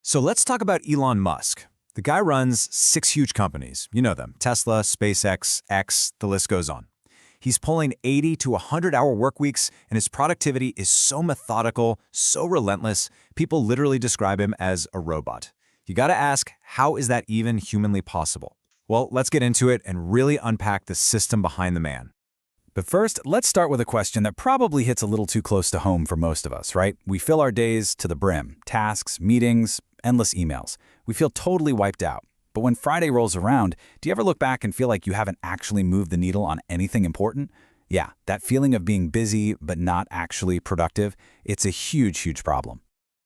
So let's talk about Elon Musk. The guy runs 6 huge companies. You know them: Tesla, SpaceX, X, the list goes on. He's pulling 80 to 100-hour work weeks, and his productivity is so methodical, so relentless, people literally describe him as a robot. You gotta ask, how is that even humanly possible? Well, let's get into it and really unpack the system behind the man. But first, let's start with a question that probably hits a little too close to home for most of us, right? We fill our days to the brim: tasks, meetings, endless emails. We feel totally wiped out. But when Friday rolls around, do you ever look back and feel like you haven't actually moved the needle on anything important? Yeah, that feeling of being busy but not actually productive, it's a huge problem.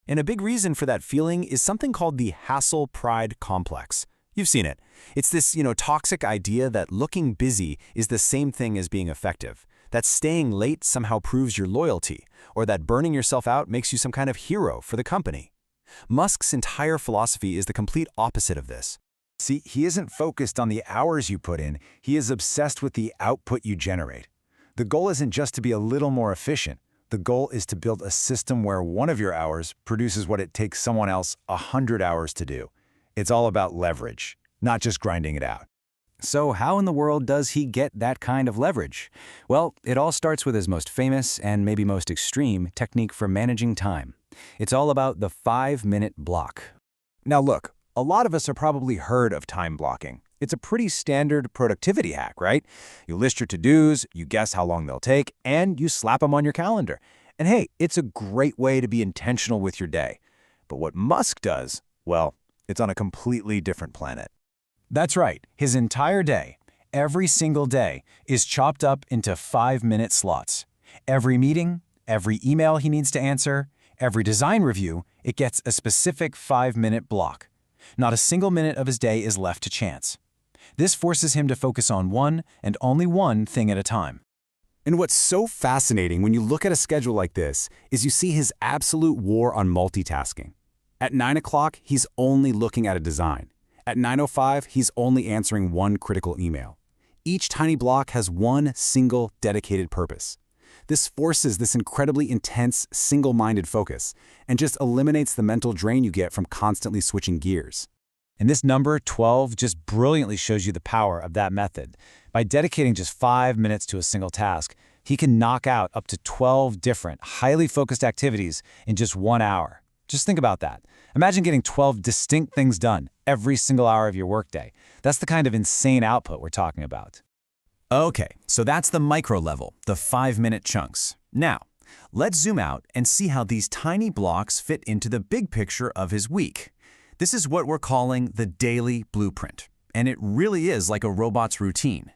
And a big reason for that feeling is something called the hassle-pride complex. You've seen it. It's this, toxic idea that looking busy is the same thing as being effective, that staying late somehow proves your loyalty, or that burning yourself out makes you some kind of hero for the company. Musk's entire philosophy is the complete opposite of this. See, he isn't focused on the hours you put in, he is obsessed with the output you generate. The goal isn't just to be a little more efficient. The goal is to build a system where one of your hours produces what it takes someone else 100 hours to do. It's all about leverage, not just grinding it out. So how in the world does he get that kind of leverage? Well, it all starts with his most famous and maybe most extreme technique for managing time. It's all about the 5-minute block. Now look, a lot of us have probably heard of time blocking. It's a pretty standard productivity hack, right? You list your to-dos, you guess how long they'll take, and you slap them on your calendar. And hey, it's a great way to be intentional with your day. But what Musk does, well, it's on a completely different planet. That's right, his entire day, every single day, is chopped up into 5-minute slots. Every meeting, every email he needs to answer, every design review, it gets a specific 5-minute block. Not a single minute of his day is left to chance. This forces him to focus on one and only one thing at a time. And what's so fascinating when you look at a schedule like this is you see his absolute war on multitasking. At 9 o'clock, he's only looking at a design. At 9:05, he's only answering one critical email. Each tiny block has one single dedicated purpose. This forces this incredibly intense, single-minded focus and just eliminates the mental drain you get from constantly switching gears. And this number, 12, just brilliantly shows you the power of that method. By dedicating just 5 minutes to a single task, he can knock out up to 12 different, highly focused activities in just 1 hour. Just think about that. Imagine getting 12 distinct things done every single hour of your workday. That's the kind of insane output we're talking about. Okay, so that's the micro level, the 5-minute chunks. Now, let's zoom out and see how these tiny blocks fit into the big picture of his week. This is what we're calling the daily blueprint, and it really is like a robot's routine.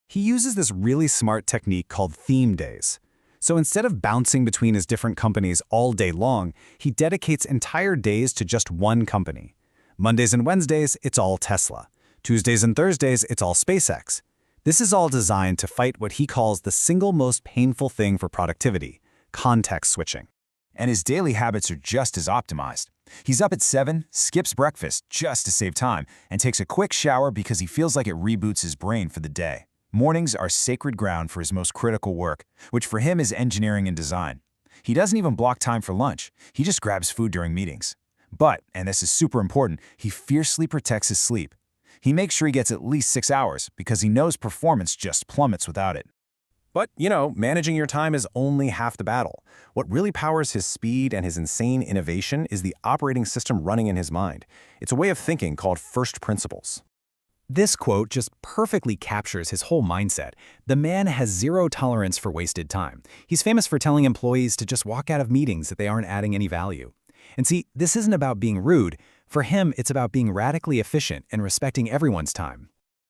He uses this really smart technique called theme days. So instead of bouncing between his different companies all day long, he dedicates entire days to just one company. Mondays and Wednesdays, it's all Tesla. Tuesdays and Thursdays, it's all SpaceX. This is all designed to fight what he calls the single most painful thing for productivity: context switching. And his daily habits are just as optimized. He's up at 7, skips breakfast just to save time, and takes a quick shower because he feels like it reboots his brain for the day. Mornings are sacred ground for his most critical work, which for him is engineering and design. He doesn't even block time for lunch. He just grabs food during meetings. But, and this is super important, he fiercely protects his sleep. He makes sure he gets at least 6 hours because he knows performance just plummets without it. But, managing your time is only half the battle. What really powers his speed and his insane innovation is the operating system running in his mind. It's a way of thinking called first principles. This quote just perfectly captures his whole mindset. The man has zero tolerance for wasted time. He's famous for telling employees to just walk out of meetings if they aren't adding any value. And see, this isn't about being rude. For him, it's about being radically efficient and respecting everyone's time.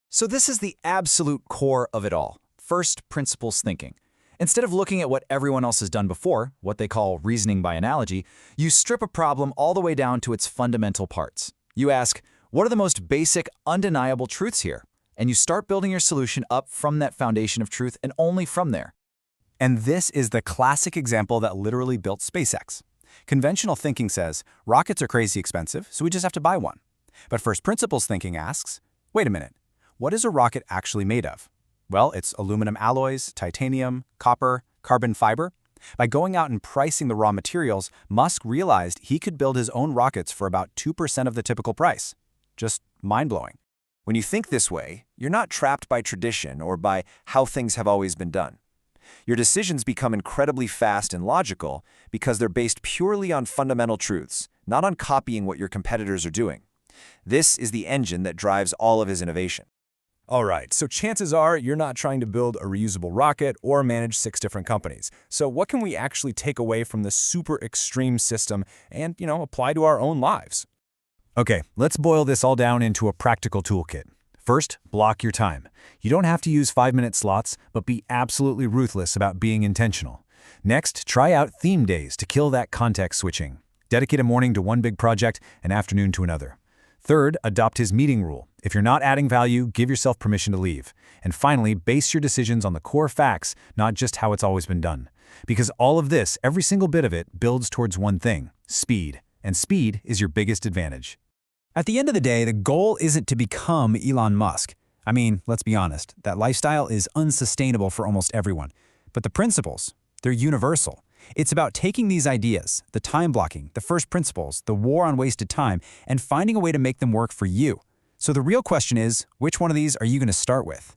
So this is the absolute core of it all: first principles thinking. Instead of looking at what everyone else has done before, what they call reasoning by analogy, you strip a problem all the way down to its fundamental parts. You ask, what are the most basic, undeniable truths here? And you start building your solution up from that foundation of truth and only from there. And this is the classic example that literally built SpaceX. Conventional thinking says, rockets are crazy expensive, so we just have to buy one. But first principles thinking asks, wait a minute, what is a rocket actually made of? Well, it's aluminum alloys, titanium, copper, carbon fiber. By going out and pricing the raw materials, Musk realized he could build his own rockets for about 2% of the typical price. Just mind-blowing. When you think this way, you're not trapped by tradition or by how things have always been done. Your decisions become incredibly fast and logical because they're based purely on fundamental truths, not on copying what your competitors are doing. This is the engine that drives all of his innovation. All right, so chances are you're not trying to build a reusable rocket or manage 6 different companies. So what can we actually take away from this super extreme system and, apply to our own lives? Okay, let's boil this all down into a practical toolkit. First, block your time. You don't have to use 5-minute slots, but be absolutely ruthless about being intentional. Next, try out theme days to kill that context switching. Dedicate a morning to one big project, an afternoon to another. Third, adopt his meeting rule. If you're not adding value, give yourself permission to leave. And finally, base your decisions on the core facts, not just how it's always been done. Because all of this, every single bit of it, builds towards one thing: speed. And speed is your biggest advantage. At the end of the day, the goal isn't to become Elon Musk. I mean, let's be honest, that lifestyle is unsustainable for almost everyone. But the principles, they're universal. It's about taking these ideas, the time blocking, the first principles, the war on wasted time, and finding a way to make them work for you. So the real question is, which one of these are you going to start with?